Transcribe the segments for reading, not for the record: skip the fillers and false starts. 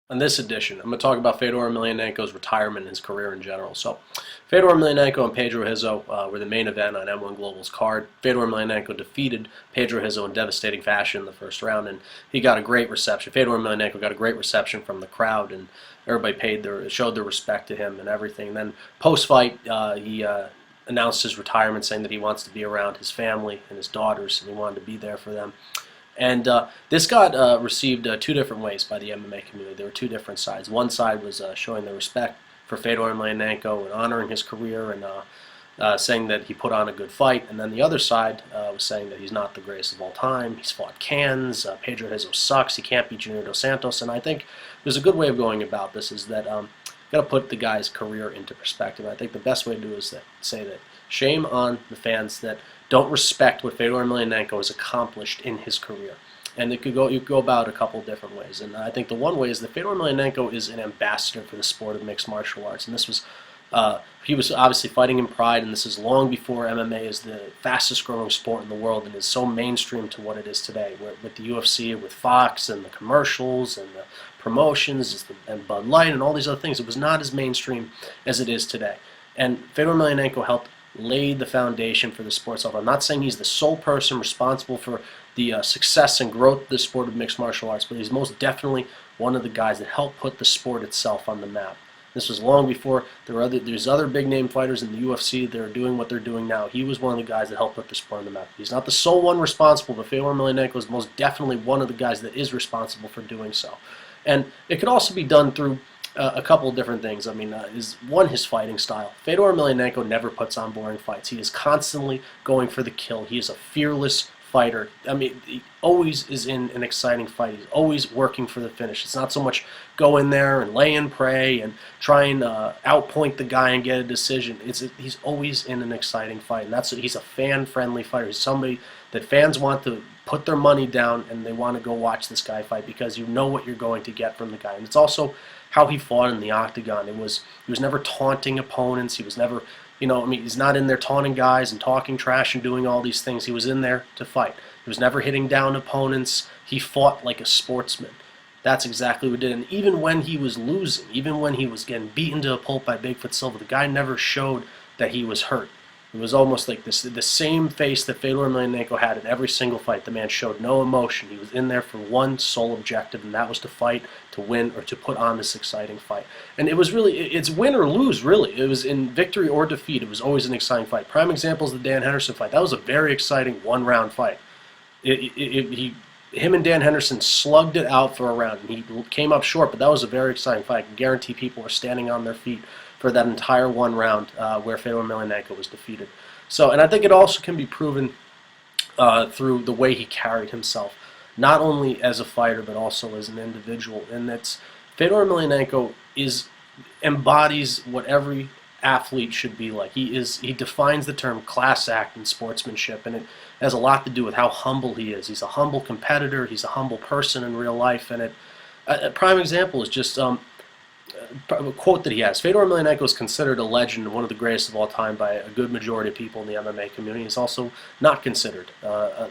On this edition, I'm going to talk about Fedor Emelianenko's retirement and his career in general. So, Fedor Emelianenko and Pedro Rizzo were the main event on M1 Global's card. Fedor Emelianenko defeated Pedro Rizzo in devastating fashion in the first round, and he got a great reception. Fedor Emelianenko got a great reception from the crowd, and everybody showed their respect to him and everything. And then post-fight, he announced his retirement, saying that he wants to be around his family and his daughters, and he wanted to be there for them. And this got received two different ways by the MMA community. There were two different sides. One side was showing their respect for Fedor Emelianenko and honoring his career and saying that he put on a good fight. And then the other side was saying that he's not the greatest of all time. He's fought cans. Pedro Rizzo sucks. He can't beat Junior Dos Santos. And I think there's a good way of going about this is that you've got to put the guy's career into perspective. I think the best way to do is that say that shame on the fans that don't respect what Fedor Emelianenko has accomplished in his career. And you could go about a couple different ways. And I think the one way is that Fedor Emelianenko is an ambassador for the sport of mixed martial arts. And this was, he was obviously fighting in pride, and this is long before MMA is the fastest growing sport in the world and is so mainstream to what it is today. With the UFC, with Fox and the commercials and the promotions and Bud Light and all these other things, it was not as mainstream as it is today. And Fedor Emelianenko helped laid the foundation for the sport itself. I'm not saying he's the sole person responsible for the success and growth of the sport of mixed martial arts, but he's most definitely one of the guys that helped put the sport itself on the map. This was long before there's other big name fighters in the UFC that are doing what they're doing now. He was one of the guys that helped put the sport on the map. He's not the sole one responsible, but Fedor Emelianenko is most definitely one of the guys that is responsible for doing so. And it could also be done through a couple of different things. I mean, his fighting style. Fedor Emelianenko never puts on boring fights. He is constantly going for the kill. He is a fearless fighter. I mean, he always is in an exciting fight. He's always working for the finish. It's not so much go in there and lay and pray and try and outpoint the guy and get a decision. He's always in an exciting fight, and he's a fan-friendly fighter. He's somebody that fans want to put their money down and they want to go watch this guy fight because you know what you're going to get from the guy. And it's also how he fought in the Octagon. He was never taunting opponents. He was never, he's not in there taunting guys and talking trash and doing all these things. He was in there to fight. He was never hitting down opponents. He fought like a sportsman. That's exactly what he did. And even when he was losing, even when he was getting beaten to a pulp by Bigfoot Silva, the guy never showed that he was hurt. It was almost like the same face that Fedor Emelianenko had in every single fight. The man showed no emotion. He was in there for one sole objective, and that was to fight, to win, or to put on this exciting fight. And it was really, it's win or lose, really. It was in victory or defeat. It was always an exciting fight. Prime example is the Dan Henderson fight. That was a very exciting one-round fight. Him and Dan Henderson slugged it out for a round, and he came up short, but that was a very exciting fight. I can guarantee people were standing on their feet for that entire one round where Fedor Emelianenko was defeated. So, and I think it also can be proven through the way he carried himself, not only as a fighter but also as an individual. And that's Fedor Emelianenko embodies what every athlete should be like. He defines the term class act in sportsmanship, and it has a lot to do with how humble he is. He's a humble competitor. He's a humble person in real life, and a prime example is just a quote that he has. Fedor Emelianenko is considered a legend and one of the greatest of all time by a good majority of people in the MMA community. He's also not considered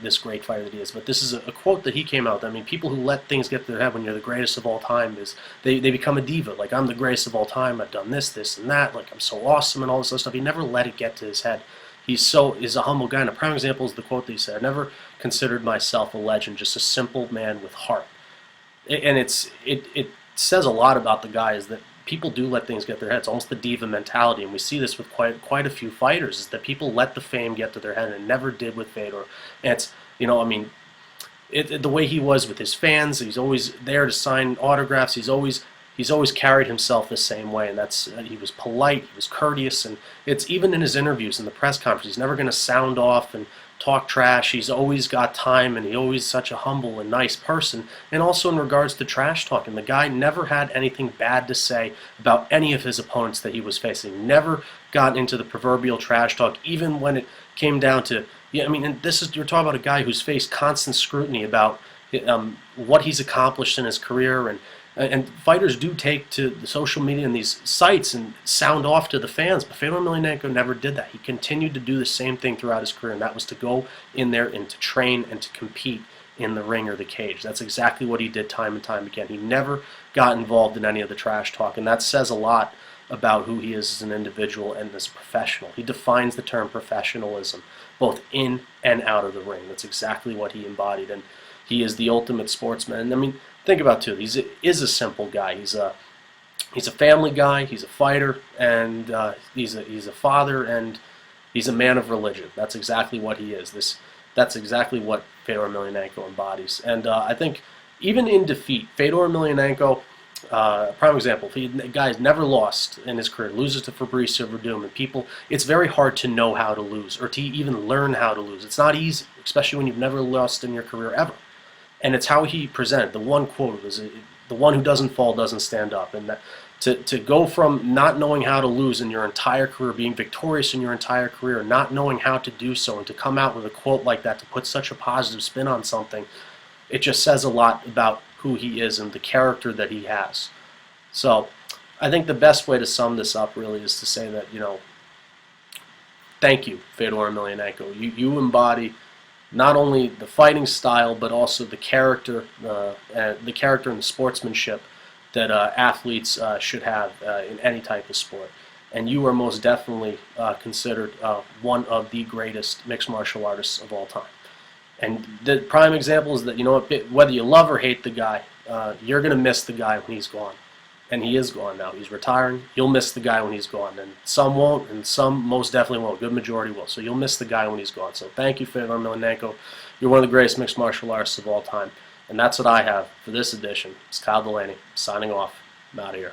this great fighter that he is. But this is a quote that he came out with. I mean, people who let things get to their head when you're the greatest of all time, they become a diva. Like, I'm the greatest of all time. I've done this, this, and that. Like, I'm so awesome and all this other stuff. He never let it get to his head. He's a humble guy. And a prime example is the quote that he said, "I never considered myself a legend, just a simple man with heart." And it says a lot about the guy is that people do let things get to their heads. It's almost the diva mentality, and we see this with quite a few fighters, is that people let the fame get to their head, and it never did with Fedor. And it's, the way he was with his fans, he's always there to sign autographs. He's always carried himself the same way, and he was polite, he was courteous, and it's even in his interviews in the press conference, he's never going to sound off and talk trash. He's always got time, and he's always such a humble and nice person. And also in regards to trash talking, the guy never had anything bad to say about any of his opponents that he was facing. Never got into the proverbial trash talk, even when it came down to, and you're talking about a guy who's faced constant scrutiny about what he's accomplished in his career, and fighters do take to the social media and these sites and sound off to the fans, but Fedor Emelianenko never did that. He continued to do the same thing throughout his career, and that was to go in there and to train and to compete in the ring or the cage. That's exactly what he did time and time again. He never got involved in any of the trash talk, and that says a lot about who he is as an individual and as a professional. He defines the term professionalism, both in and out of the ring. That's exactly what he embodied, and he is the ultimate sportsman. And I mean, think about it too. He is a simple guy. He's a family guy. He's a fighter, and he's a father, and he's a man of religion. That's exactly what he is. That's exactly what Fedor Emelianenko embodies. And I think even in defeat, Fedor Emelianenko, prime example, the guy's never lost in his career, loses to Fabrizio Verdum, and people, it's very hard to know how to lose or to even learn how to lose. It's not easy, especially when you've never lost in your career ever. And it's how he presented. The one quote was, the one who doesn't fall doesn't stand up. And that, to go from not knowing how to lose in your entire career, being victorious in your entire career, not knowing how to do so, and to come out with a quote like that, to put such a positive spin on something, it just says a lot about who he is and the character that he has. So I think the best way to sum this up really is to say that, thank you, Fedor Emelianenko. You embody not only the fighting style, but also the character and the sportsmanship that athletes should have in any type of sport. And you are most definitely considered one of the greatest mixed martial artists of all time. And the prime example is that, whether you love or hate the guy, you're going to miss the guy when he's gone. And he is gone now. He's retiring. You'll miss the guy when he's gone. And some won't, and some most definitely won't. A good majority will. So you'll miss the guy when he's gone. So thank you, Fedor Emelianenko. You're one of the greatest mixed martial artists of all time. And that's what I have for this edition. It's Kyle Delaney signing off. I'm out of here.